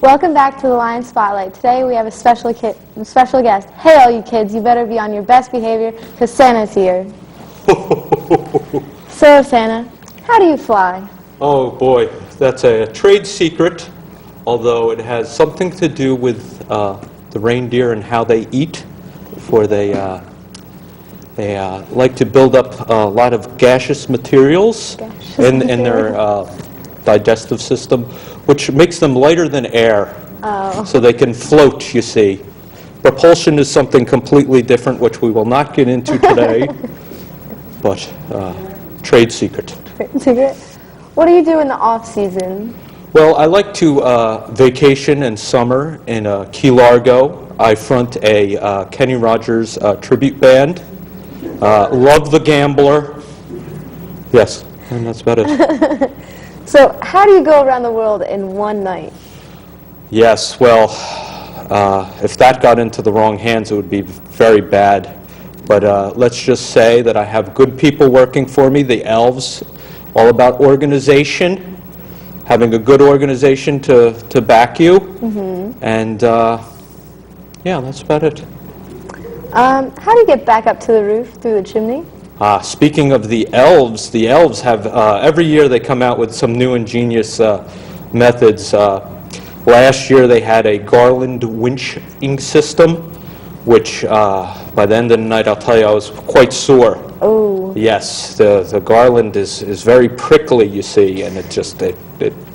Welcome back to the Lion Spotlight. Today we have a special guest. Hey, all you kids, you better be on your best behavior because Santa's here. So, Santa, how do you fly? Oh boy, that's a trade secret, although it has something to do with the reindeer and how they eat. For they like to build up a lot of gaseous materials in their digestive system, which makes them lighter than air, so they can float, you see. Propulsion is something completely different, which we will not get into today, but trade secret. Trade secret? What do you do in the off-season? Well, I like to vacation in summer in Key Largo. I front a Kenny Rogers tribute band. Love the Gambler. Yes, and that's about it. So, how do you go around the world in one night? Yes, well, if that got into the wrong hands, it would be very bad. But let's just say that I have good people working for me, the elves, all about organization, having a good organization to back you, and yeah, that's about it. How do you get back up to the roof through the chimney? Speaking of the elves have, every year they come out with some new ingenious methods. Last year they had a garland winching system, which by the end of the night, I'll tell you, I was quite sore. Oh. Yes, the garland is very prickly, you see, and it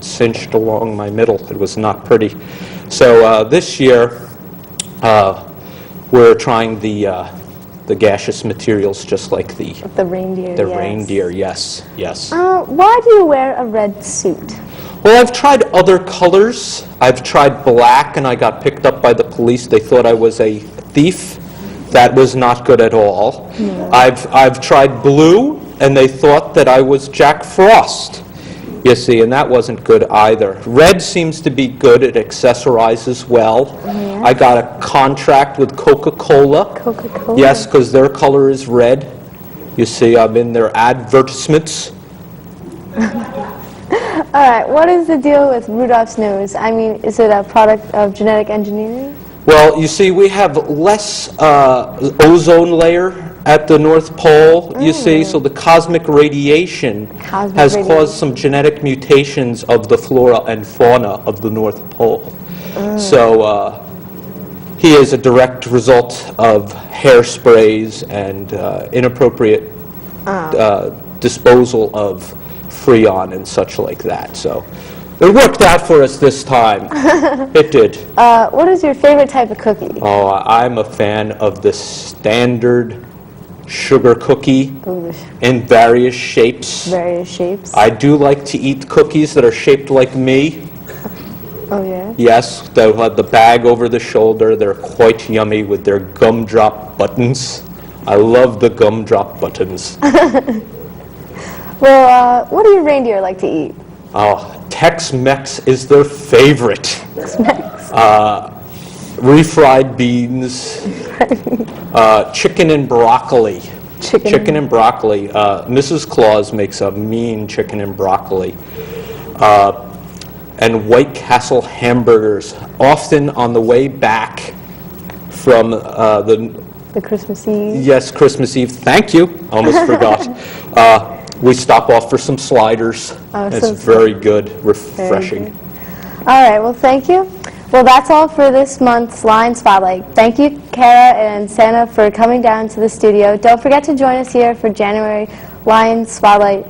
cinched along my middle. It was not pretty. So this year, we're trying the gaseous materials, just like the reindeer. The reindeer, yes. Why do you wear a red suit? Well, I've tried other colors. I've tried black, and I got picked up by the police. They thought I was a thief. That was not good at all. No. I've tried blue, and they thought that I was Jack Frost. You see, and that wasn't good either. Red seems to be good. It accessorizes well. Yeah. I got a contract with Coca-Cola. Coca-Cola? Yes, because their color is red. You see, I'm in their advertisements. All right, what is the deal with Rudolph's nose? I mean, is it a product of genetic engineering? Well, you see, we have less ozone layer at the North Pole, you see, so the cosmic radiation has caused some genetic mutations of the flora and fauna of the North Pole. So he is a direct result of hairsprays and inappropriate disposal of Freon and such like that. So it worked out for us this time. It did. What is your favorite type of cookie? Oh, I'm a fan of the standard sugar cookie in various shapes. Various shapes? I do like to eat cookies that are shaped like me. Oh, yeah? Yes, they'll have the bag over the shoulder. They're quite yummy with their gumdrop buttons. I love the gumdrop buttons. Well, what do your reindeer like to eat? Oh, Tex-Mex is their favorite. Tex-Mex. Refried beans, chicken and broccoli. Chicken and broccoli. Mrs. Claus makes a mean chicken and broccoli. And White Castle hamburgers, often on the way back from the Christmas Eve? Yes, Christmas Eve. Thank you. Almost forgot. We stop off for some sliders. Oh, it's very good, refreshing. Very good. All right, well, thank you. Well, that's all for this month's Lion Spotlight. Thank you, Kara and Santa, for coming down to the studio. Don't forget to join us here for January Lion Spotlight.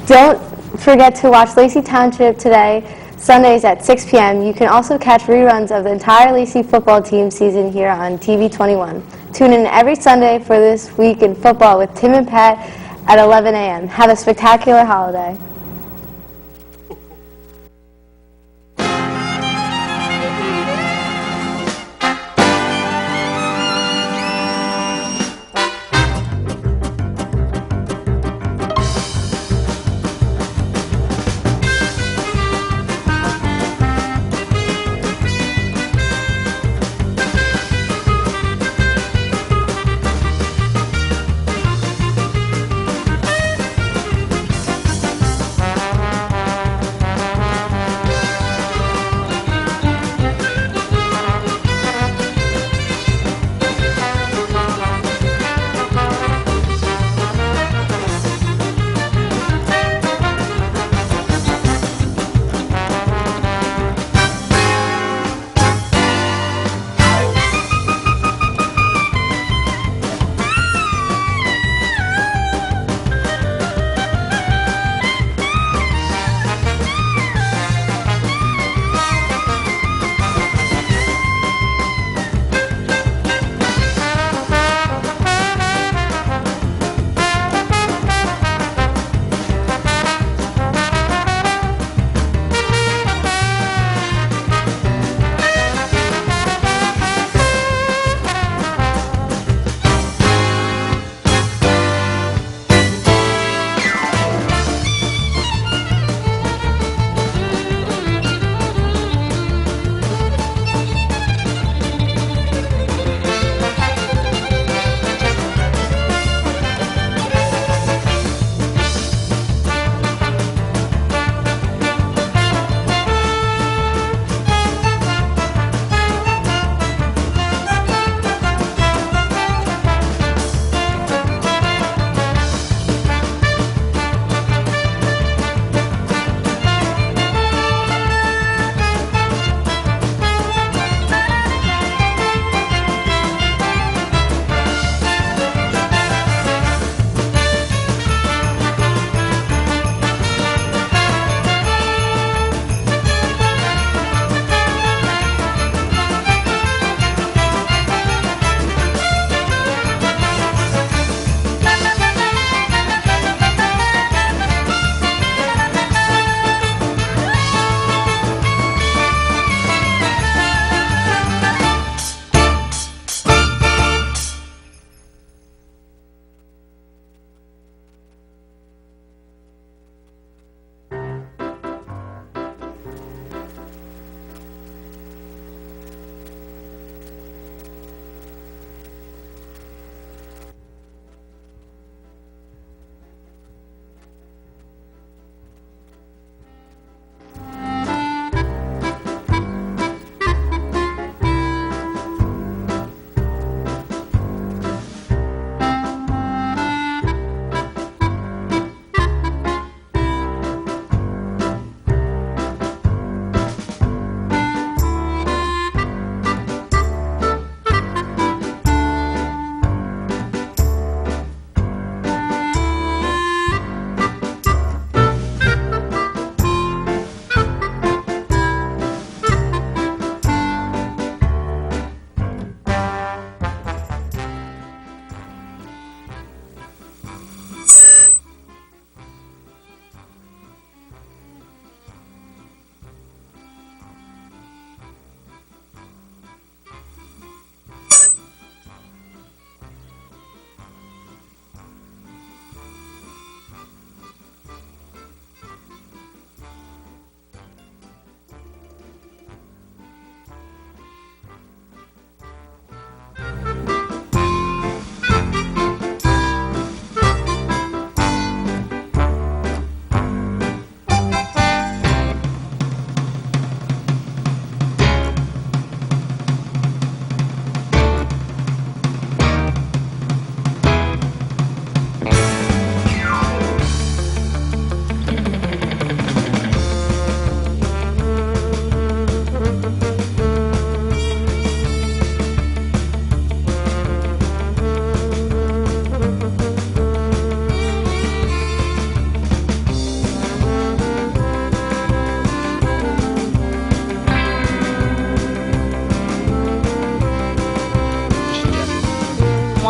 Don't forget to watch Lacey Township today, Sundays at 6 p.m. You can also catch reruns of the entire Lacey football team season here on TV 21. Tune in every Sunday for This Week in Football with Tim and Pat at 11 a.m. Have a spectacular holiday.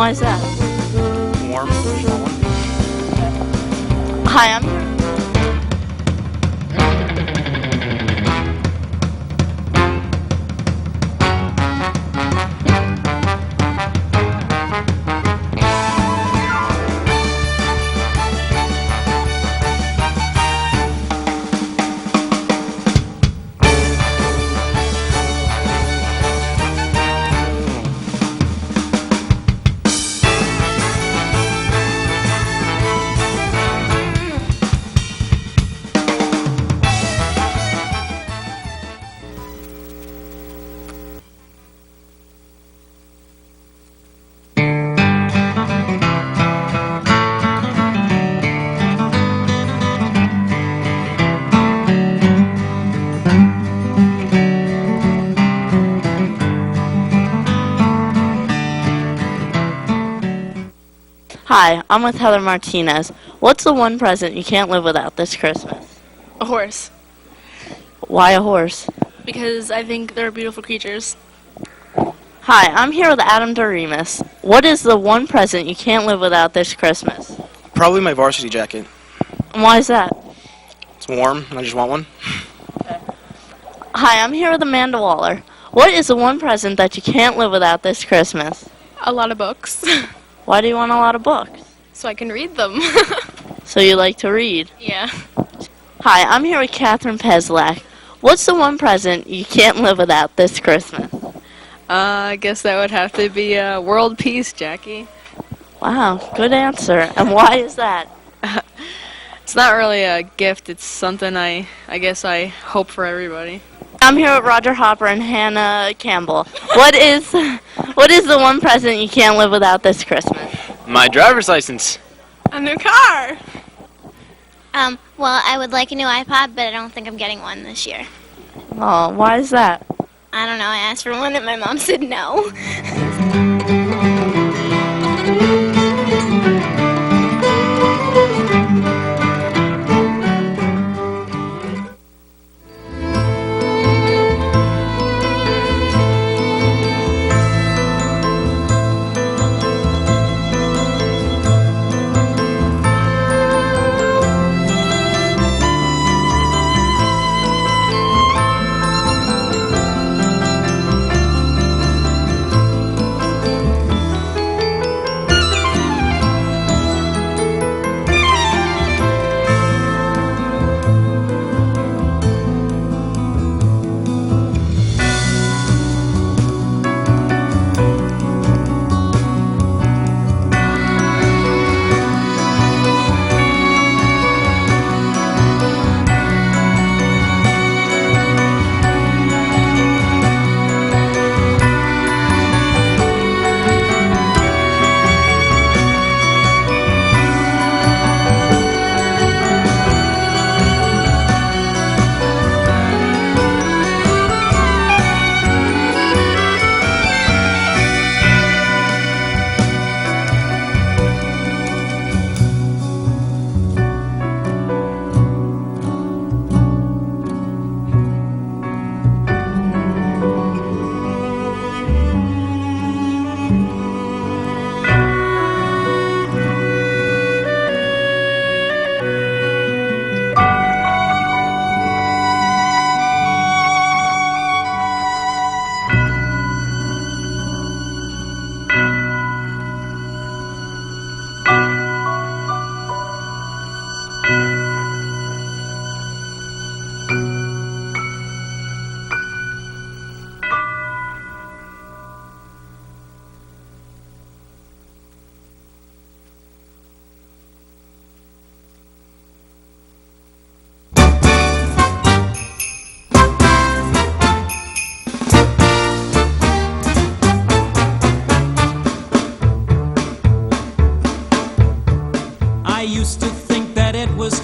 Why is that? Warm. Hi, I'm Hi, I'm with Heather Martinez. What's the one present you can't live without this Christmas? A horse, Why a horse? because I think they're beautiful creatures. Hi, I'm here with Adam Doremus. What is the one present you can't live without this Christmas? Probably my varsity jacket. And why is that? It's warm, and I just want one. Hi, I'm here with Amanda Waller. What is the one present that you can't live without this Christmas? A lot of books, Why do you want a lot of books? so I can read them. So you like to read. Yeah. Hi, I'm here with Catherine Peslak. What's the one present you can't live without this Christmas? I guess that would have to be world peace, Jackie. Wow, good answer. And why is that? It's not really a gift. It's something I guess I hope for everybody. I'm here with Roger Hopper and Hannah Campbell. What is the one present you can't live without this Christmas? My driver's license. A new car. Well, I would like a new iPod, but I don't think I'm getting one this year. Oh, why is that? I don't know. I asked for one and my mom said no.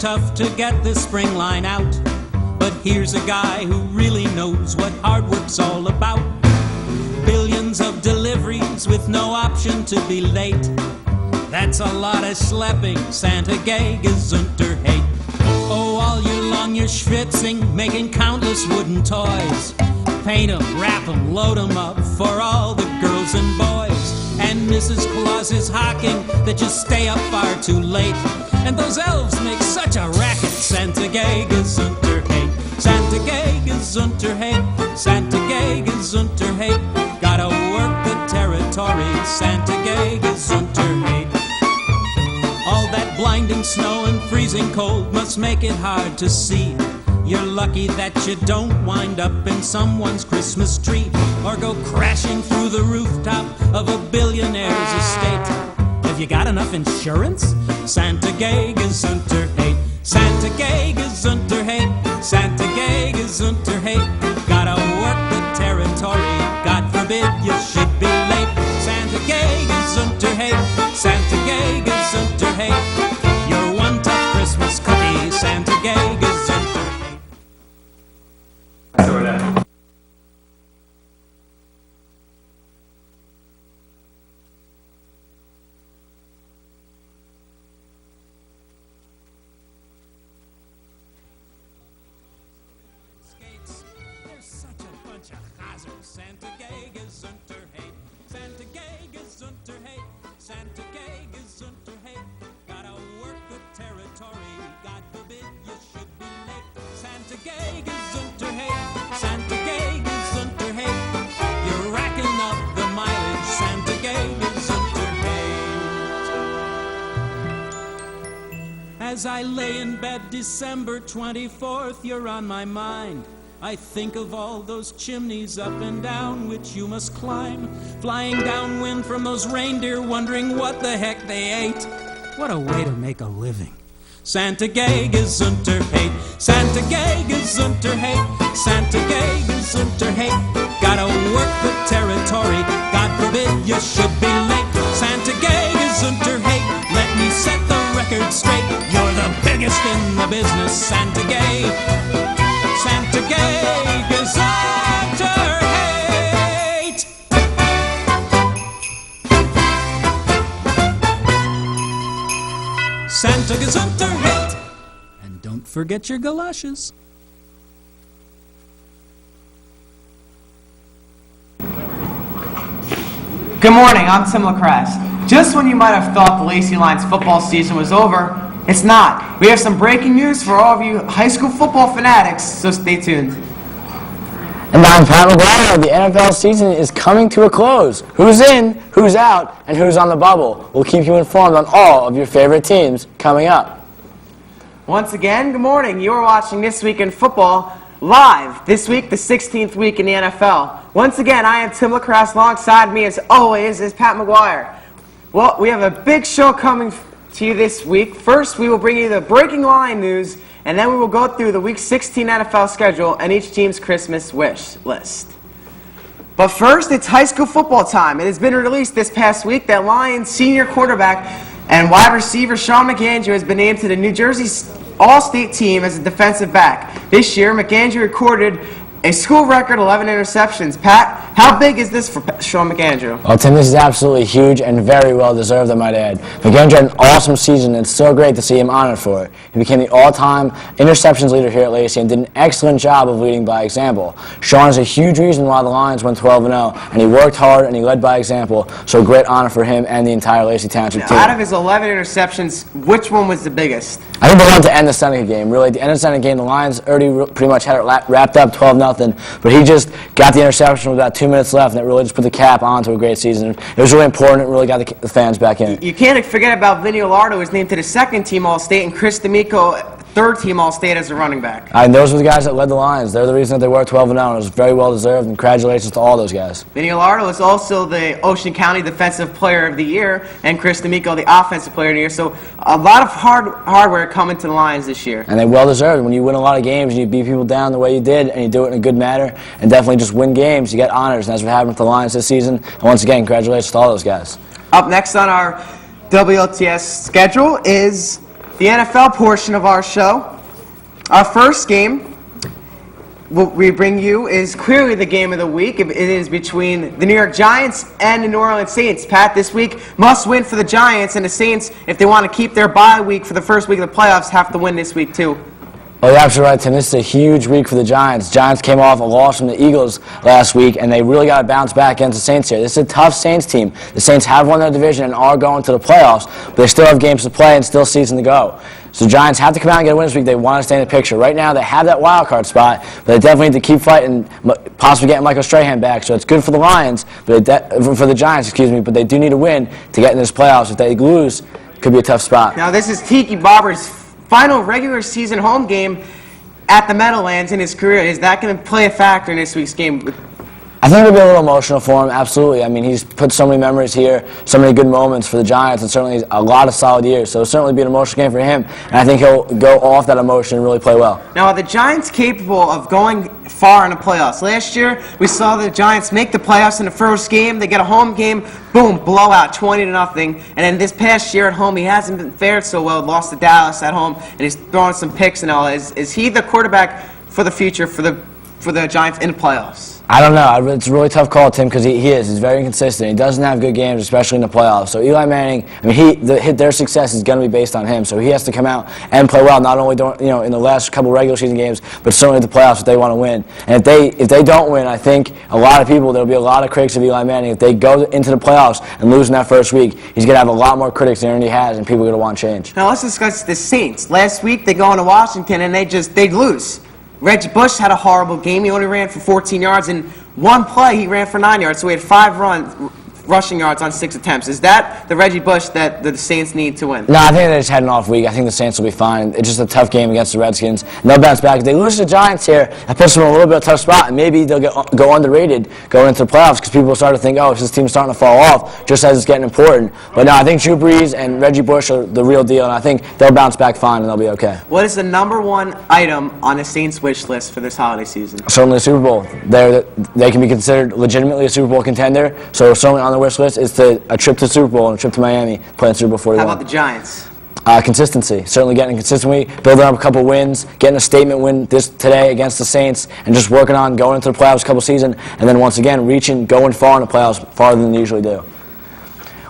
tough to get the spring line out, but here's a guy who really knows what hard work's all about. Billions of deliveries with no option to be late. That's a lot of schlepping, Santa gay Gesundheit. Oh, all year long you're schwitzing, making countless wooden toys. Paint 'em, wrap 'em, load 'em up for all the girls and boys. And Mrs. Claus is hawking that you stay up far too late. And those elves make such a racket. Santa gay gesundheit. Santa gay gesundheit. Santa gay gesundheit. Gotta work the territory. Santa gay gesundheit. All that blinding snow and freezing cold must make it hard to see. You're lucky that you don't wind up in someone's Christmas tree or go crashing through the rooftop of a billionaire's estate. Have you got enough insurance? Santa gay gesundheit. Santa gay gesundheit. Santa gay gesundheit. Gotta work the territory. God forbid you should be late. Santa gay gesundheit. Santa gay gesundheit. You're one tough Christmas cookie. Santa gay gesundheit. There's such a bunch of hazards. Santa gay gesundheit. Santa gay gesundheit. Santa gay gesundheit. Gotta work the territory. God forbid you should be late. Santa gay gesundheit. Santa gay gesundheit. You're racking up the mileage. Santa gay gesundheit. As I lay in bed December 24th, you're on my mind. I think of all those chimneys up and down which you must climb, flying downwind from those reindeer, wondering what the heck they ate. What a way to make a living. Santa gay gesundheit. Santa gay gesundheit. Santa gay gesundheit. Gotta work the territory. God forbid you should be late. Santa gay gesundheit. Let me set the record straight. You're the biggest in the business. Santa gay. Santa gay gesundheit. Santa gesundheit. And don't forget your galoshes. Good morning, I'm Tim LaCrasse. Just when you might have thought the Lacey Lions football season was over, it's not. We have some breaking news for all of you high school football fanatics, so stay tuned. And I'm Pat McGuire. The NFL season is coming to a close. Who's in, who's out, and who's on the bubble? We'll keep you informed on all of your favorite teams coming up. Once again, good morning. You are watching This Week in Football live. This week, the 16th week in the NFL. Once again, I am Tim LaCrasse. Alongside me, as always, is Pat McGuire. Well, we have a big show coming to you this week. First, we will bring you the breaking line news, and then we will go through the Week 16 NFL schedule and each team's Christmas wish list. But first, it's high school football time. It has been released this past week that Lions senior quarterback and wide receiver Sean McAndrew has been named to the New Jersey All-State team as a defensive back. This year, McAndrew recorded a school record 11 interceptions. Pat, how big is this for Sean McAndrew? Well, Tim, this is absolutely huge and very well deserved, I might add. McAndrew had an awesome season, and it's so great to see him honored for it. He became the all-time interceptions leader here at Lacey and did an excellent job of leading by example. Sean is a huge reason why the Lions went 12-0, and he worked hard and he led by example, so great honor for him and the entire Lacey Township team. Out of his 11 interceptions, which one was the biggest? I think the one to end the Seneca game. Really, at the end of the Seneca game, the Lions already pretty much had it wrapped up 12-0, but he just got the interception with about 2 minutes left, and it really just put the cap on to a great season. It was really important. It really got the fans back in. You can't forget about Vinny Olardo, who was named to the second team All-State, and Chris D'Amico, third team All-State as a running back. And those were the guys that led the Lions. They're the reason that they were 12-0, and it was very well deserved, and congratulations to all those guys. Vinny Olardo is also the Ocean County Defensive Player of the Year, and Chris D'Amico the Offensive Player of the Year. So a lot of hardware coming to the Lions this year. And they well deserved. When you win a lot of games and you beat people down the way you did, and you do it in a good manner, and definitely just win games, you get honors, and that's what happened with the Lions this season. And once again, congratulations to all those guys. Up next on our WLTS schedule is the NFL portion of our show. Our first game we bring you is clearly the game of the week. It is between the New York Giants and the New Orleans Saints. Pat, this week must win for the Giants, and the Saints, if they want to keep their bye week for the first week of the playoffs, have to win this week too. Oh, you're absolutely right, Tim. This is a huge week for the Giants. Giants came off a loss from the Eagles last week, and they really got to bounce back against the Saints here. This is a tough Saints team. The Saints have won their division and are going to the playoffs, but they still have games to play and still season to go. So the Giants have to come out and get a win this week. They want to stay in the picture. Right now, they have that wild card spot, but they definitely need to keep fighting, possibly getting Michael Strahan back. So it's good for the Lions, but for the Giants, but they do need a win to get in this playoffs. If they lose, it could be a tough spot. Now, this is Tiki Barber's final regular season home game at the Meadowlands in his career. Is that going to play a factor in this week's game? I think it'll be a little emotional for him, absolutely. I mean, he's put so many memories here, so many good moments for the Giants, and certainly a lot of solid years. So it'll certainly be an emotional game for him, and I think he'll go off that emotion and really play well. Now, are the Giants capable of going far in the playoffs? Last year, we saw the Giants make the playoffs in the first game. They get a home game, boom, blowout, 20-0. And then this past year at home, he hasn't been fared so well. Lost to Dallas at home, and he's throwing some picks and all. Is he the quarterback for the future for the Giants in the playoffs? I don't know. It's a really tough call, Tim, because he is. He's very inconsistent. He doesn't have good games, especially in the playoffs. So Eli Manning, I mean, their success is going to be based on him. So he has to come out and play well, not only in the last couple regular season games, but certainly the playoffs if they want to win. And if they don't win, I think a lot of people, there'll be a lot of critics of Eli Manning. If they go into the playoffs and lose in that first week, he's going to have a lot more critics than he has, and people are going to want change. Now let's discuss the Saints. Last week they go into Washington and they lose. Reggie Bush had a horrible game. He only ran for 14 yards. In one play, he ran for 9 yards. So he had 5 rushing yards on 6 attempts. Is that the Reggie Bush that the Saints need to win? No, I think they just had an off week. I think the Saints will be fine. It's just a tough game against the Redskins. And they'll bounce back. If they lose to the Giants here, that puts them in a little bit of a tough spot, and maybe they'll go underrated going into the playoffs because people will start to think, oh, this team's starting to fall off just as it's getting important. But no, I think Drew Brees and Reggie Bush are the real deal, and I think they'll bounce back fine and they'll be okay. What is the #1 item on the Saints' wish list for this holiday season? Certainly the Super Bowl. They can be considered legitimately a Super Bowl contender, so certainly on the wish list is a trip to the Super Bowl and a trip to Miami, playing Super Bowl 41. How about the Giants? Consistency. Certainly getting consistently, building up a couple wins, getting a statement win today against the Saints, and just working on going into the playoffs a couple season, and then once again going far in the playoffs, farther than they usually do.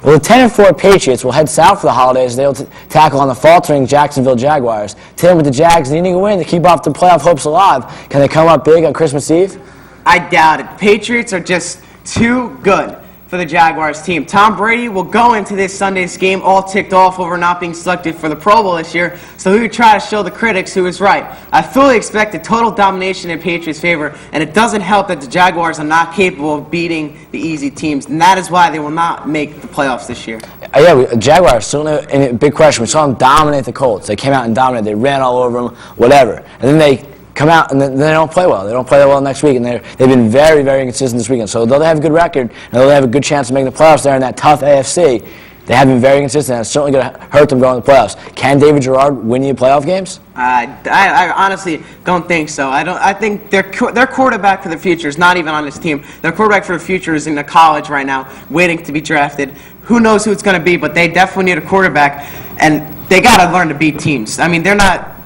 Well, the 10-4 Patriots will head south for the holidays. They'll tackle on the faltering Jacksonville Jaguars. Tim, with the Jags needing a win to keep off the playoff hopes alive, can they come up big on Christmas Eve? I doubt it. Patriots are just too good for the Jaguars team. Tom Brady will go into this Sunday's game all ticked off over not being selected for the Pro Bowl this year, so he would try to show the critics who was right. I fully expect a total domination in Patriots' favor, and it doesn't help that the Jaguars are not capable of beating the easy teams, and that is why they will not make the playoffs this year. Yeah, Jaguars, certainly a big question. We saw them dominate the Colts. They came out and dominated. They ran all over them, whatever. And then they come out and then they don't play well. They don't play that well next week, and they've been very, very inconsistent this weekend. So though they have a good record, and though they have a good chance of making the playoffs there in that tough AFC, they have been very consistent, and it's certainly going to hurt them going to the playoffs. Can David Gerard win you playoff games? I honestly don't think so. I think their quarterback for the future is not even on this team. Their quarterback for the future is in the college right now, waiting to be drafted. Who knows who it's going to be, but they definitely need a quarterback, and they got to learn to beat teams. I mean,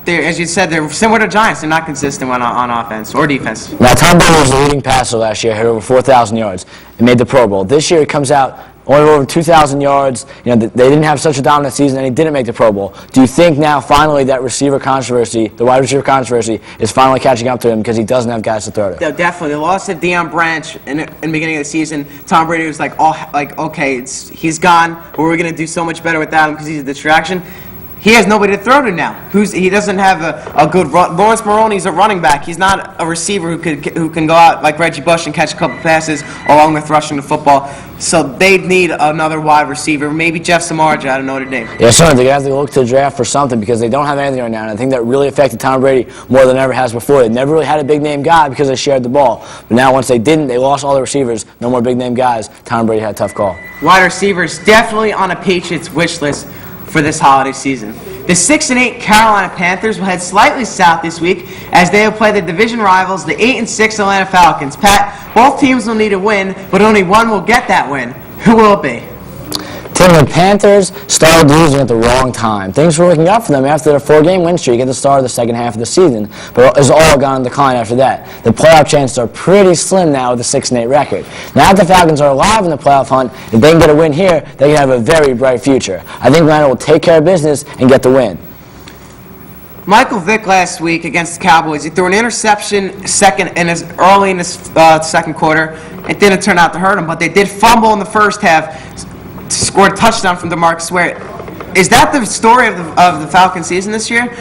as you said, they're similar to Giants. They're not consistent on offense or defense. Now, Tom Brady was the leading passer last year, hit over 4,000 yards, and made the Pro Bowl. This year, he comes out only over 2,000 yards. They didn't have such a dominant season, and he didn't make the Pro Bowl. Do you think now, finally, that receiver controversy, the wide receiver controversy, is finally catching up to him because he doesn't have guys to throw to? Yeah, definitely. The loss of Deion Branch in the beginning of the season, Tom Brady was like, okay, he's gone, but we're going to do so much better without him because he's a distraction. He has nobody to throw to now. He doesn't have a good run. Lawrence Maroney's a running back. He's not a receiver who can go out like Reggie Bush and catch a couple passes along with rushing the football. So they need another wide receiver, maybe Jeff Samardzija out of Notre Dame. Yeah, certainly. They have to look to the draft for something because they don't have anything right now, and I think that really affected Tom Brady more than ever has before. They never really had a big-name guy because they shared the ball. But now once they didn't, they lost all the receivers. No more big-name guys. Tom Brady had a tough call. Wide receivers definitely on a Patriots wish list for this holiday season. The 6-8 Carolina Panthers will head slightly south this week as they will play the division rivals, the 8-6 Atlanta Falcons. Pat, both teams will need a win, but only one will get that win. Who will it be? Tim, the Panthers started losing at the wrong time. Things were looking up for them after their 4-game win streak at the start of the second half of the season, but it's all gone in decline after that. The playoff chances are pretty slim now with the 6-8 record. Now that the Falcons are alive in the playoff hunt, if they can get a win here, they can have a very bright future. I think Atlanta will take care of business and get the win. Michael Vick last week against the Cowboys, he threw an interception early in his second quarter. It didn't turn out to hurt him, but they did fumble in the first half, scored a touchdown from DeMarcus Ware. Is that the story of the Falcons season this year?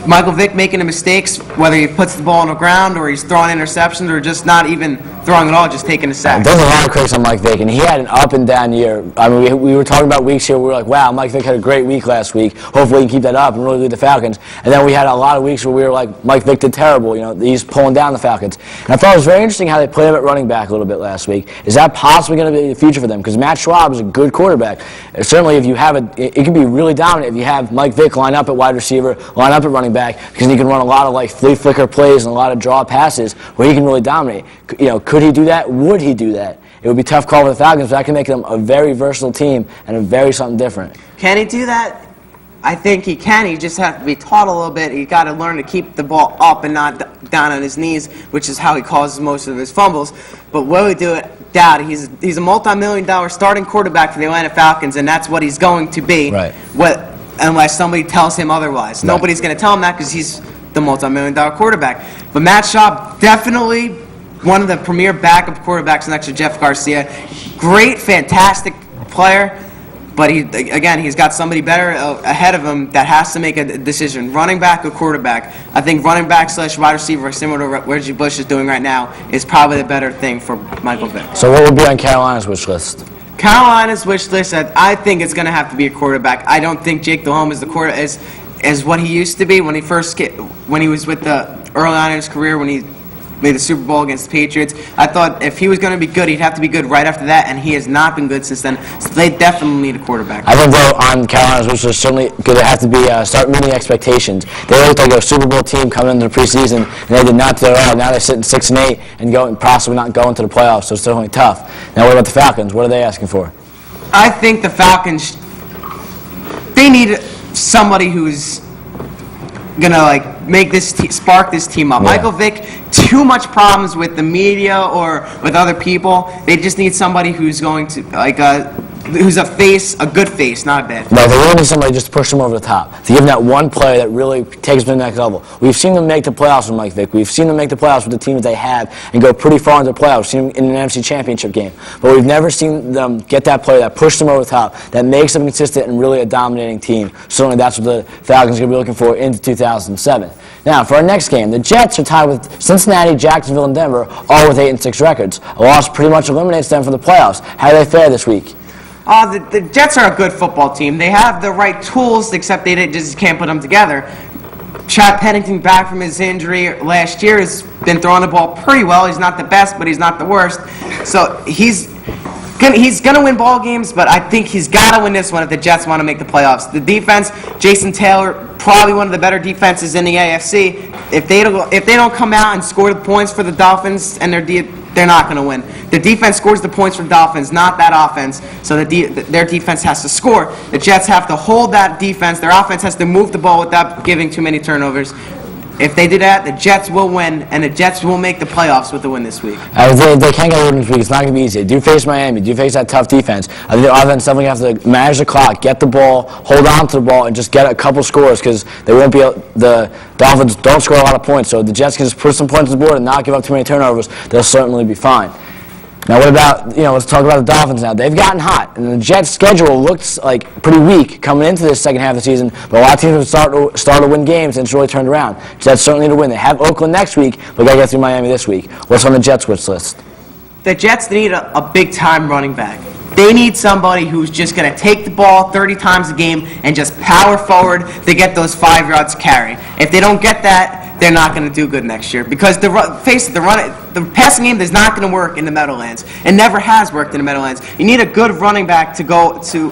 Michael Vick making the mistakes, whether he puts the ball on the ground or he's throwing interceptions or just not even throwing it all, just taking a sack. There's a lot of critics on Mike Vick, and he had an up and down year. I mean, we were talking about weeks here. We were like, wow, Mike Vick had a great week last week. Hopefully he can keep that up and really lead the Falcons. And then we had a lot of weeks where we were like, Mike Vick did terrible. You know, he's pulling down the Falcons. And I thought it was very interesting how they played him at running back a little bit last week. Is that possibly going to be the future for them? Because Matt Schwab is a good quarterback. Certainly, if you have it can be really dominant if you have Mike Vick line up at wide receiver, line up at running back, because he can run a lot of like flea flicker plays and a lot of draw passes where he can really dominate. You know, could he do that? Would he do that? It would be a tough call for the Falcons, but that can make them a very versatile team and a very something different. Can he do that? I think he can. He just has to be taught a little bit. He's got to learn to keep the ball up and not down on his knees, which is how he causes most of his fumbles. But will he do it? Doubt. He's a multi-million-dollar starting quarterback for the Atlanta Falcons, and that's what he's going to be. Right. Unless somebody tells him otherwise. Right. Nobody's going to tell him that because he's the multi-million-dollar quarterback. But Matt Schaub, definitely one of the premier backup quarterbacks next to Jeff Garcia. Great, fantastic player. But he's got somebody better ahead of him that has to make a decision. Running back or quarterback. I think running back / wide receiver, similar to what Reggie Bush is doing right now, is probably the better thing for Michael Vick. So what would be on Carolina's wish list? Carolina's wish list, I think it's going to have to be a quarterback. I don't think Jake Delhomme is the quarterback as what he used to be when he was with the early on in his career when he made the Super Bowl against the Patriots. I thought if he was going to be good, he'd have to be good right after that, and he has not been good since then. So they definitely need a quarterback. I think though on Carolina's wish list, certainly going to have to be start meeting expectations. They looked like a Super Bowl team coming into the preseason, and they did not do it all. Now they're sitting 6-8 and possibly not going to the playoffs. So it's certainly tough. Now what about the Falcons? What are they asking for? I think the Falcons, they need somebody who's gonna spark this team up. Yeah. Michael Vick, too much problems with the media or with other people. They just need somebody who's going to who's a good face, not a bad face. No, they really need somebody just to push them over the top. To give them that one player that really takes them to the next level. We've seen them make the playoffs with Mike Vick. We've seen them make the playoffs with the teams they have and go pretty far into the playoffs. We've seen them in an NFC Championship game. But we've never seen them get that player that pushes them over the top, that makes them consistent and really a dominating team. Certainly that's what the Falcons are going to be looking for into 2007. Now, for our next game, the Jets are tied with Cincinnati, Jacksonville, and Denver, all with 8-6 records. A loss pretty much eliminates them from the playoffs. How do they fare this week? The Jets are a good football team. They have the right tools, except they just can't put them together. Chad Pennington, back from his injury last year, has been throwing the ball pretty well. He's not the best, but he's not the worst. So he's going to win ball games, but I think he's got to win this one if the Jets want to make the playoffs. The defense, Jason Taylor, probably one of the better defenses in the AFC. If they don't come out and score the points for the Dolphins, and they're not going to win. The defense scores the points for the Dolphins, not that offense. So their defense has to score. The Jets have to hold that defense. Their offense has to move the ball without giving too many turnovers. If they do that, the Jets will win, and the Jets will make the playoffs with the win this week. They can't get a win this week. It's not going to be easy. They do face Miami. Do face that tough defense. I think the offense definitely have to manage the clock, get the ball, hold on to the ball, and just get a couple scores because they won't be. The Dolphins don't score a lot of points, so the Jets can just put some points on the board and not give up too many turnovers. They'll certainly be fine. Now, what about, let's talk about the Dolphins now. They've gotten hot, and the Jets' schedule looks like pretty weak coming into this second half of the season, but a lot of teams would start to win games, and it's really turned around. Jets certainly need to win. They have Oakland next week, but got to get through Miami this week. What's on the Jets' wish list? The Jets need a big-time running back. They need somebody who's just going to take the ball 30 times a game and just power forward to get those 5 yards carry. If they don't get that, they're not going to do good next year because the passing game is not going to work in the Meadowlands. It never has worked in the Meadowlands. You need a good running back to go to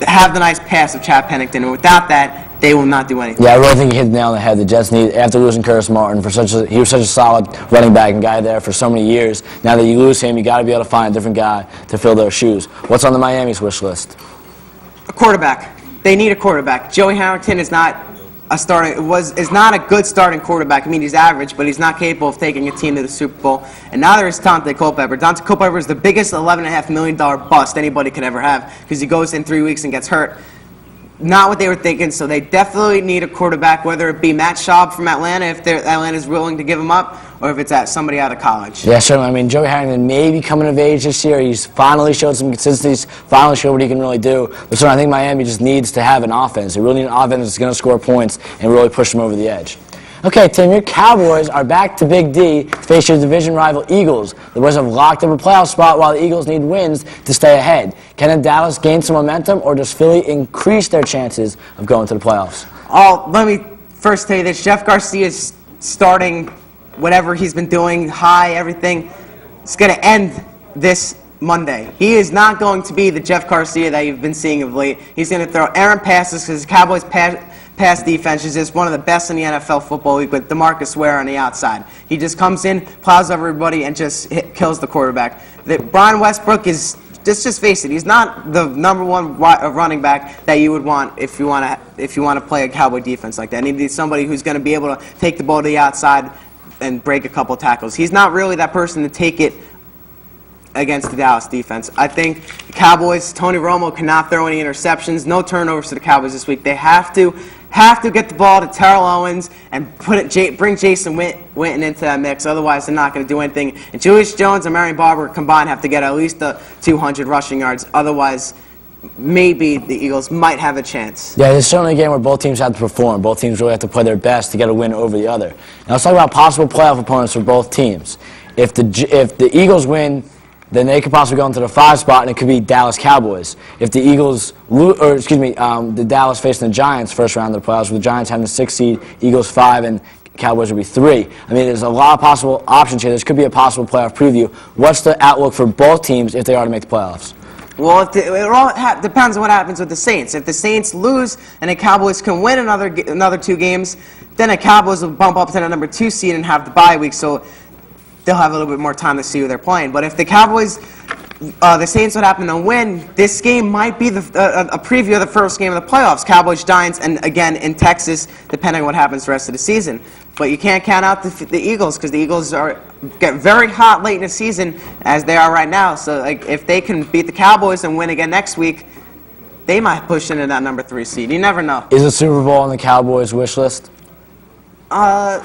have the nice pass of Chad Pennington, and without that, they will not do anything. Yeah, I really think you hit the nail on the head. The Jets need, after losing Curtis Martin, he was such a solid running back and guy there for so many years. Now that you lose him, you got to be able to find a different guy to fill their shoes. What's on the Miami's wish list? A quarterback. They need a quarterback. Joey Harrington is not a good starting quarterback. I mean, he's average, but he's not capable of taking a team to the Super Bowl. And now there is Dante Culpepper. Dante Culpepper is the biggest $11.5 million bust anybody could ever have because he goes in 3 weeks and gets hurt. not what they were thinking, so they definitely need a quarterback, whether it be Matt Schaub from Atlanta, if Atlanta's willing to give him up, or if it's at somebody out of college. Yeah, certainly. I mean, Joey Harrington may be coming of age this year. He's finally showed some consistency. He's finally showed what he can really do. But certainly, I think Miami just needs to have an offense. They really need an offense that's going to score points and really push them over the edge. Okay, Tim, your Cowboys are back to Big D to face your division rival Eagles. The Boys have locked up a playoff spot while the Eagles need wins to stay ahead. Can Dallas gain some momentum, or does Philly increase their chances of going to the playoffs? Let me first tell you this. Jeff Garcia is starting whatever he's been doing, everything. It's going to end this Monday. He is not going to be the Jeff Garcia that you've been seeing of late. He's going to throw errant passes because the Cowboys' pass defense is just one of the best in the NFL football league with DeMarcus Ware on the outside. He just comes in, plows over everybody, and just kills the quarterback. Brian Westbrook is, just face it, he's not the number one running back that you would want if you want to play a Cowboy defense like that. And he needs somebody who's going to be able to take the ball to the outside and break a couple tackles. He's not really that person to take it against the Dallas defense. I think the Cowboys, Tony Romo cannot throw any interceptions, no turnovers to the Cowboys this week. They have to get the ball to Terrell Owens and bring Jason Witten into that mix. Otherwise, they're not going to do anything. And Julius Jones and Marion Barber combined have to get at least 200 rushing yards. Otherwise, maybe the Eagles might have a chance. Yeah, it's certainly a game where both teams have to perform. Both teams really have to play their best to get a win over the other. Now, let's talk about possible playoff opponents for both teams. If the Eagles win, then they could possibly go into the 5 spot, and it could be Dallas Cowboys. If the Eagles the Dallas facing the Giants first round of the playoffs, with the Giants having the 6 seed, Eagles 5, and Cowboys would be 3. I mean, there's a lot of possible options here. This could be a possible playoff preview. What's the outlook for both teams if they are to make the playoffs? Well, it all depends on what happens with the Saints. If the Saints lose and the Cowboys can win another 2 games, then the Cowboys will bump up to the number 2 seed and have the bye week. So they'll have a little bit more time to see who they're playing. But if the Cowboys, the Saints would happen to win, this game might be a preview of the first game of the playoffs, Cowboys-Giants, and again in Texas, depending on what happens the rest of the season. But you can't count out the Eagles, because the Eagles get very hot late in the season, as they are right now. So if they can beat the Cowboys and win again next week, they might push into that number 3 seed. You never know. Is the Super Bowl on the Cowboys' wish list? I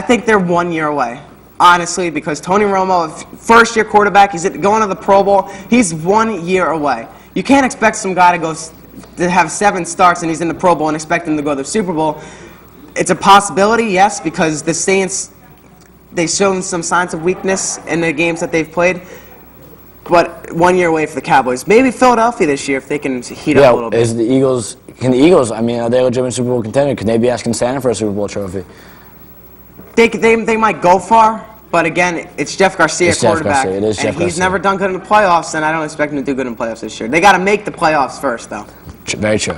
think they're 1 year away. Honestly, because Tony Romo, first-year quarterback, he's going to the Pro Bowl. He's 1 year away. You can't expect some guy to have 7 starts and he's in the Pro Bowl and expect him to go to the Super Bowl. It's a possibility, yes, because the Saints, they've shown some signs of weakness in the games that they've played. But 1 year away for the Cowboys. Maybe Philadelphia this year if they can heat up a little bit. Can the Eagles, I mean, are they a legitimate Super Bowl contender? Could they be asking Santa for a Super Bowl trophy? They might go far, but again, it's Jeff Garcia, quarterback, and he's never done good in the playoffs, and I don't expect him to do good in the playoffs this year. They got to make the playoffs first, though. Very true.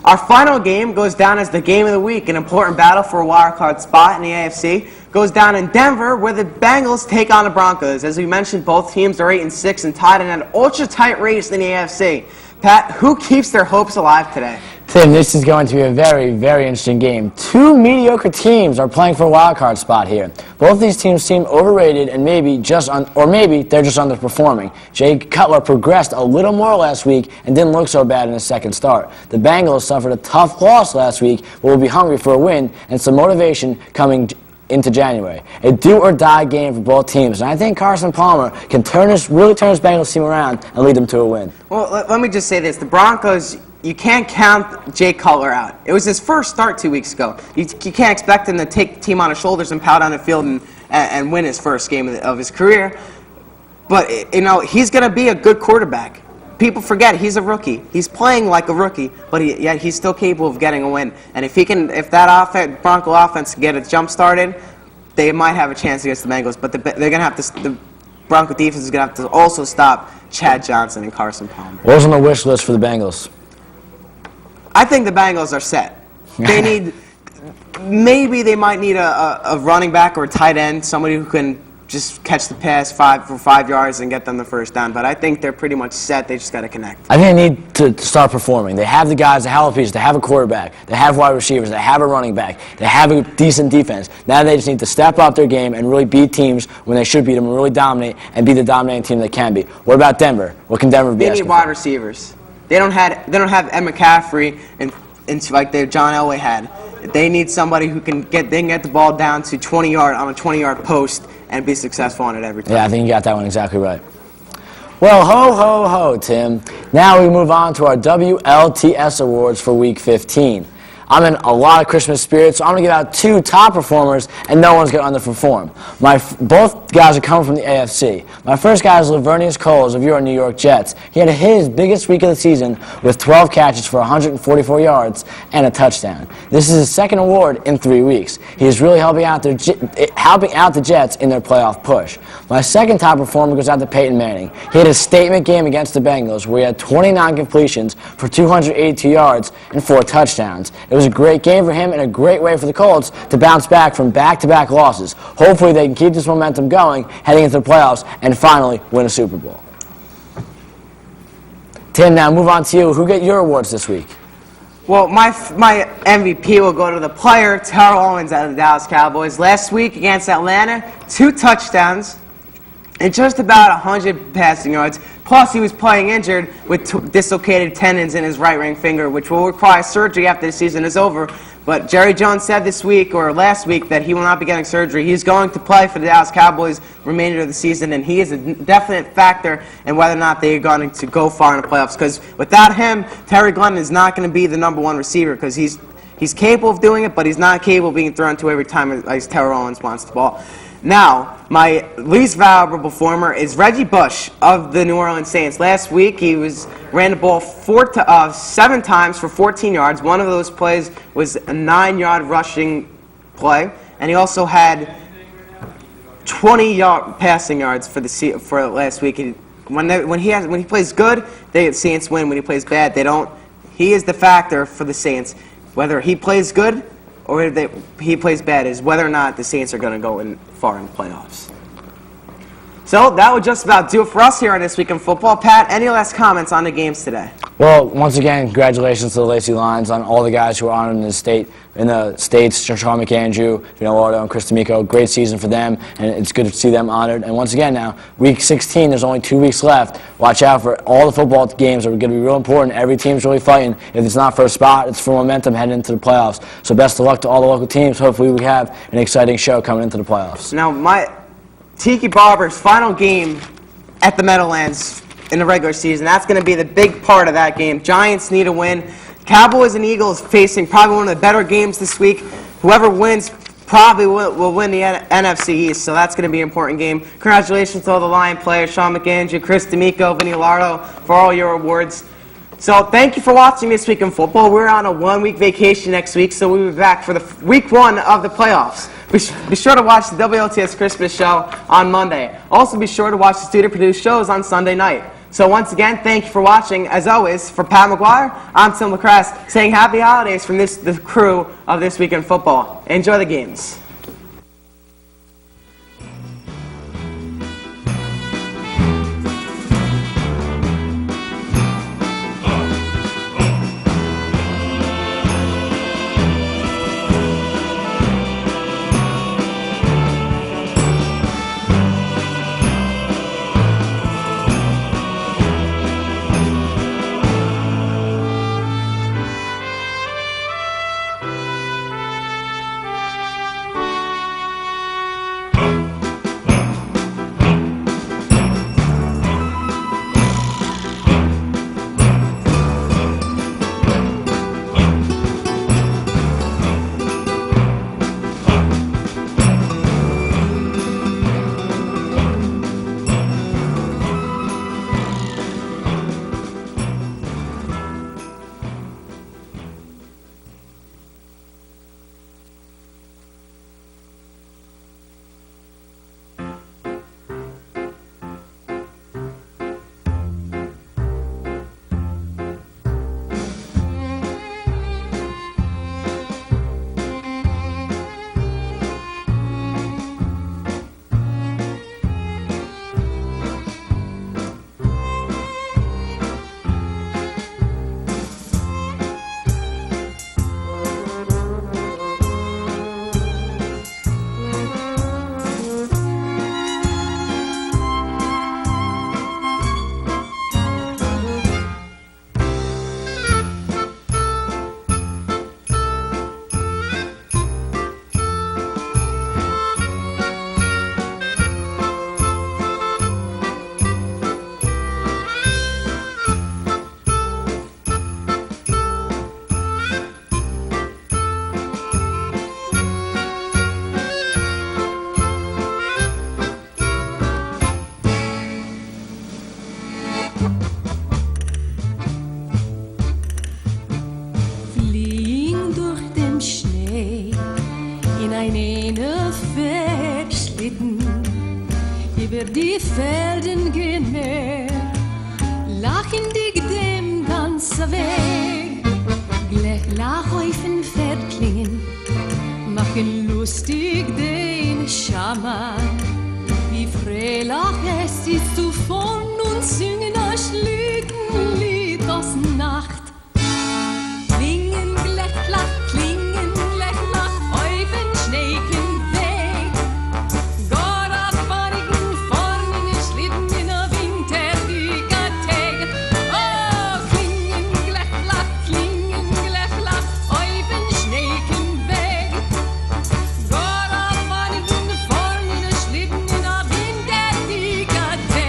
Our final game goes down as the game of the week. An important battle for a wild card spot in the AFC goes down in Denver, where the Bengals take on the Broncos. As we mentioned, both teams are 8-6 and tied in an ultra-tight race in the AFC. Pat, who keeps their hopes alive today? Tim, this is going to be a very, very interesting game. 2 mediocre teams are playing for a wild card spot here. Both these teams seem overrated and maybe they're just underperforming. Jay Cutler progressed a little more last week and didn't look so bad in his second start. The Bengals suffered a tough loss last week, but will be hungry for a win and some motivation coming into January. A do-or-die game for both teams, and I think Carson Palmer can really turn his Bengals team around and lead them to a win. Well, let me just say this. The Broncos, you can't count Jay Cutler out. It was his first start 2 weeks ago. You can't expect him to take the team on his shoulders and pout on the field and win his first game of his career. But, he's going to be a good quarterback. People forget he's a rookie. He's playing like a rookie, but yet he's still capable of getting a win. And if that Bronco offense can get it jump started, they might have a chance against the Bengals. But the Bronco defense is going to have to also stop Chad Johnson and Carson Palmer. What's on the wish list for the Bengals? I think the Bengals are set. Maybe they might need a running back or a tight end, somebody who can just catch the pass for 5 yards and get them the first down. But I think they're pretty much set. They just got to connect. I think they need to start performing. They have the guys, they have a piece, they have a quarterback, they have wide receivers, they have a running back, they have a decent defense. Now they just need to step up their game and really beat teams when they should beat them and really dominate and be the dominating team they can be. What about Denver? What can Denver be? They need wide receivers. They don't have Ed McCaffrey and like John Elway had. They need somebody who can get the ball down to 20-yard on a 20-yard post and be successful on it every time. Yeah, I think you got that one exactly right. Well, ho, ho, ho, Tim. Now we move on to our WLTS Awards for Week 15. I'm in a lot of Christmas spirit, so I'm going to give out 2 top performers, and no one's going to underperform. Both guys are coming from the AFC. My first guy is Lavernius Coles of your New York Jets. He had his biggest week of the season with 12 catches for 144 yards and a touchdown. This is his second award in 3 weeks. He is really helping out the Jets in their playoff push. My second top performer goes out to Peyton Manning. He had a statement game against the Bengals where he had 29 completions for 282 yards and 4 touchdowns. It was a great game for him and a great way for the Colts to bounce back from back-to-back losses. Hopefully they can keep this momentum going heading into the playoffs and finally win a Super Bowl. Tim, now move on to you. Who get your awards this week? Well, my MVP will go to the player, Terrell Owens out of the Dallas Cowboys. Last week against Atlanta, 2 touchdowns and just about 100 passing yards. Plus, he was playing injured with dislocated tendons in his right ring finger, which will require surgery after the season is over. But Jerry Jones said this week, or last week, that he will not be getting surgery. He's going to play for the Dallas Cowboys remainder of the season, and he is a definite factor in whether or not they are going to go far in the playoffs. Because without him, Terry Glenn is not going to be the #1 receiver, because he's capable of doing it, but he's not capable of being thrown to every time as Terrell Owens wants the ball. Now, my least valuable performer is Reggie Bush of the New Orleans Saints. Last week, he ran the ball 7 times for 14 yards. One of those plays was a 9-yard rushing play, and he also had 20 passing yards for last week. When he plays good, the Saints win. When he plays bad, they don't. He is the factor for the Saints. Whether he plays good or he plays bad is whether or not the Saints are going to go far in the playoffs. So that would just about do it for us here on This Week in Football. Pat, any last comments on the games today? Well, once again, congratulations to the Lacey Lions on all the guys who are honored in the states, Sean McAndrew, Lardo, and Chris D'Amico. Great season for them, and it's good to see them honored. And once again now, Week 16, there's only 2 weeks left. Watch out for all the football games that are going to be real important. Every team's really fighting. If it's not for a spot, it's for momentum heading into the playoffs. So best of luck to all the local teams. Hopefully we have an exciting show coming into the playoffs. Now, my Tiki Barber's final game at the Meadowlands in the regular season, that's going to be the big part of that game. Giants need a win. Cowboys and Eagles facing probably one of the better games this week. Whoever wins probably will win the NFC East, so that's going to be an important game. Congratulations to all the Lion players, Sean McAndrew, Chris D'Amico, Vinny Lardo, for all your awards. So thank you for watching This Week in Football. We're on a 1-week vacation next week, so we'll be back for the Week 1 of the playoffs. Be sure to watch the WLTS Christmas show on Monday. Also be sure to watch the student-produced shows on Sunday night. So once again, thank you for watching. As always, for Pat McGuire, I'm Tim LaCrasse, saying happy holidays from the crew of This Week in Football. Enjoy the games. die Felden gehen mehr, lachen dich dem ganzen Weg. Gleich Lachhäufen verklingen, machen lustig den Schammer. Wie freilich es ist zu von uns singen ein Schlittenlied aus Nacht. Klingen gleich lach, klingen gleich lach, Häufen schneeken weg. Gott auf Paniken vorn in den Schlitten in der winterliga Tag. Oh, klingen gleich lach, Häufen schneeken weg. Gott auf Paniken vorn in den Schlitten in der winterliga Tag.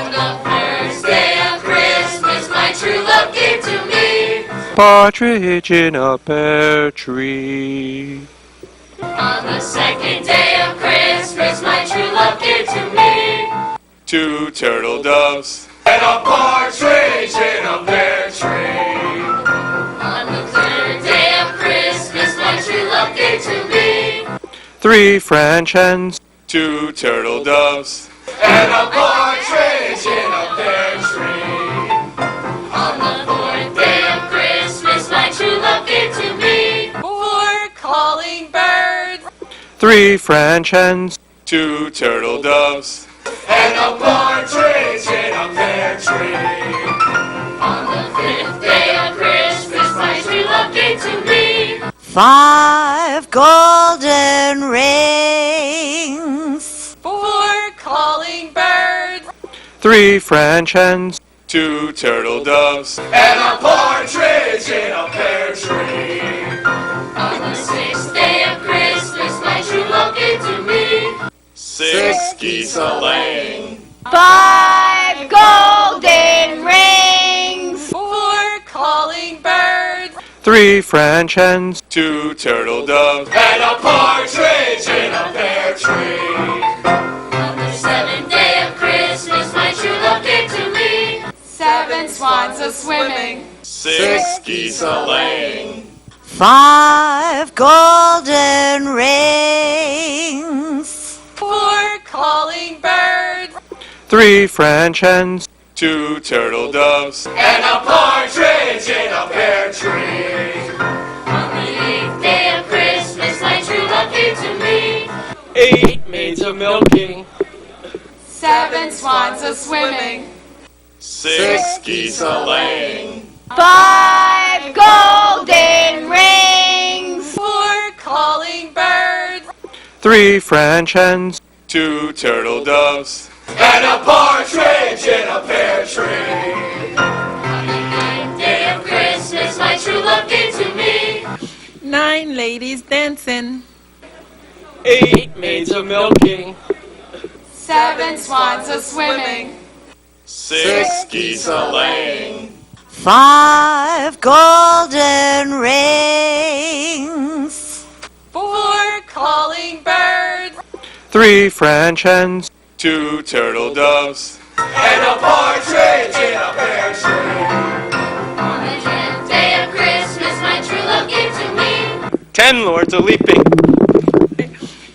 On the first day of Christmas, my true love gave to me. Partridge in a pear tree. On the second day of Christmas, my true love gave to me. 2 turtle doves and a partridge in a pear tree. On the third day of Christmas, my true love gave to me. 3 French hens, 2 turtle doves and a partridge in a pear tree. On the fourth day of Christmas, my true love gave to me. 4 calling birds. 3 French hens, 2 turtle doves and a partridge in a pear tree. On the fifth day of Christmas, my true love gave to me. 5 golden rings. 4 calling birds. 3 French hens, 2 turtle doves and a partridge in a pear tree. On the sixth day of Christmas, my true love gave to me. 6 geese a-laying. 5 golden rings. 4 calling birds. 3 French hens, 2 turtle doves and a partridge in a pear tree. On the seventh day of Christmas, my true love gave to me. 7 swans a-swimming. 6 geese a-laying. 5 golden rings. 4 calling birds. 3 French hens, 2 turtle doves and a partridge in a pear tree. On the eighth day of Christmas, my true love gave to me. 8 maids a milking. 7 swans a-swimming. 6 geese a-laying. 5 golden rings. 4 calling birds. 3 French hens, 2 turtle doves and a partridge in a pear tree. On the ninth day of Christmas, my true love gave to me. 9 ladies dancing. 8 maids a milking. 7 swans a-swimming. 6 geese a-laying. 5 golden rings. 4 calling birds. 3 French hens, 2 turtle doves and a partridge in a pear tree. On the 10th day of Christmas, my true love gave to me. 10 lords a leaping.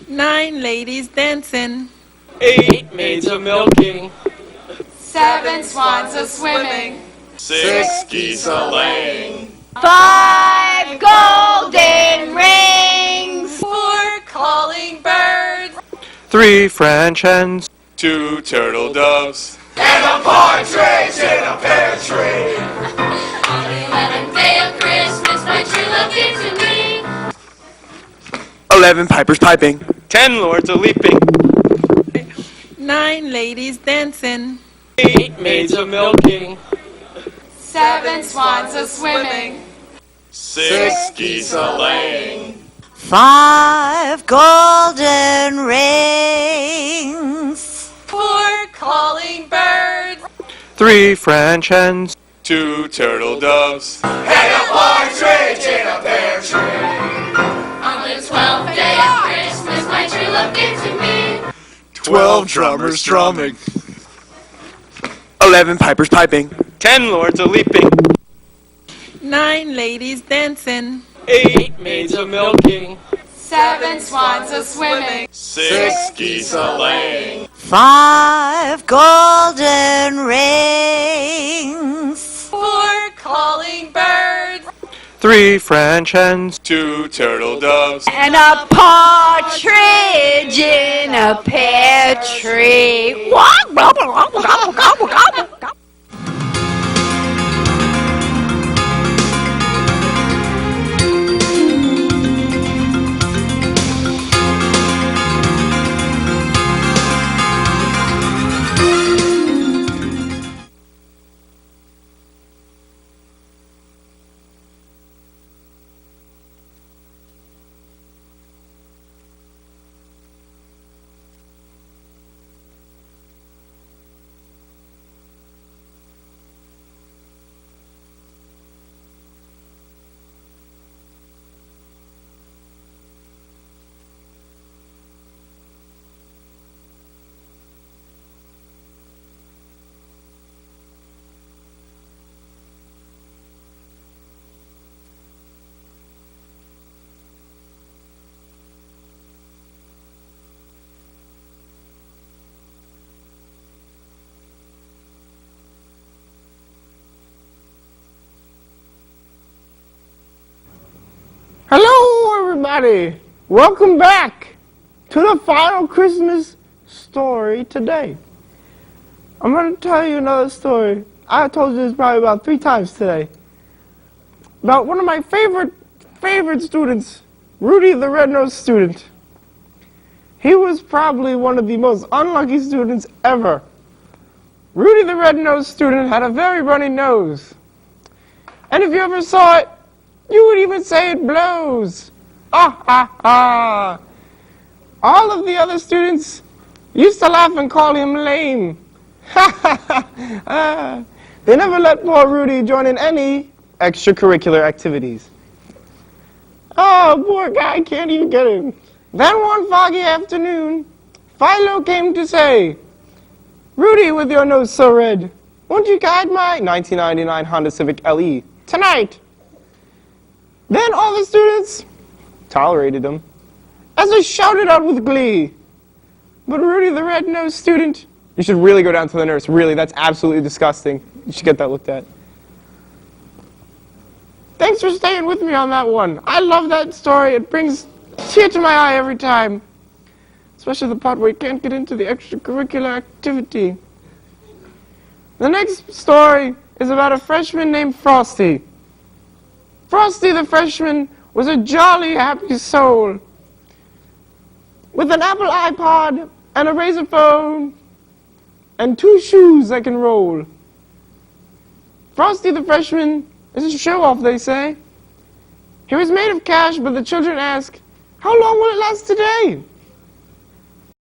9 ladies dancing. 8 maids a milking. 7 swans a-swimming. 6 geese a-laying. 5 golden rings. 4 calling birds. 3 French hens, 2 turtle doves and a partridge in a pear tree. On the 11th day of Christmas, my true love gave to me. 11 pipers piping. 10 lords a leaping. 9 ladies dancing. 8 maids a milking. 7 swans a-swimming. 6 geese a-laying. 5 golden rings. 4 calling birds. 3 French hens, 2 turtle doves and a partridge in a pear tree. On the 12th day of Christmas, my true love gave to me. 12 drummers drumming. 11 pipers piping. 10 lords a leaping. 9 ladies dancing. 8 maids a milking. 7 swans a-swimming. 6 geese a-laying. 5 golden rings. 4 calling birds. 3 French hens, 2 turtle doves And a partridge in a pear tree. everybody! Welcome back to the final Christmas story today. I'm going to tell you another story. I told you this probably about 3 times today. About one of my favorite students, Rudy the Red-Nosed Student. He was probably one of the most unlucky students ever. Rudy the Red-Nosed Student had a very runny nose. And if you ever saw it, you would even say it blows. Ah, ah, ah. All of the other students used to laugh and call him lame. Ha, ha, ha. They never let poor Rudy join in any extracurricular activities. Oh, poor guy, can't even get him. Then one foggy afternoon, Philo came to say, Rudy, with your nose so red, won't you guide my 1999 Honda Civic LE tonight? Then all the students tolerated him as they shouted out with glee. But Rudy the Red-Nosed Student, you should really go down to the nurse. Really, that's absolutely disgusting. You should get that looked at. Thanks for staying with me on that one. I love that story. It brings a tear to my eye every time. Especially the part where you can't get into the extracurricular activity. The next story is about a freshman named Frosty. Frosty the freshman was a jolly, happy soul. With an Apple iPod and a Razor phone and 2 shoes that can roll. Frosty the freshman is a show-off, they say. He was made of cash, but the children ask, how long will it last today?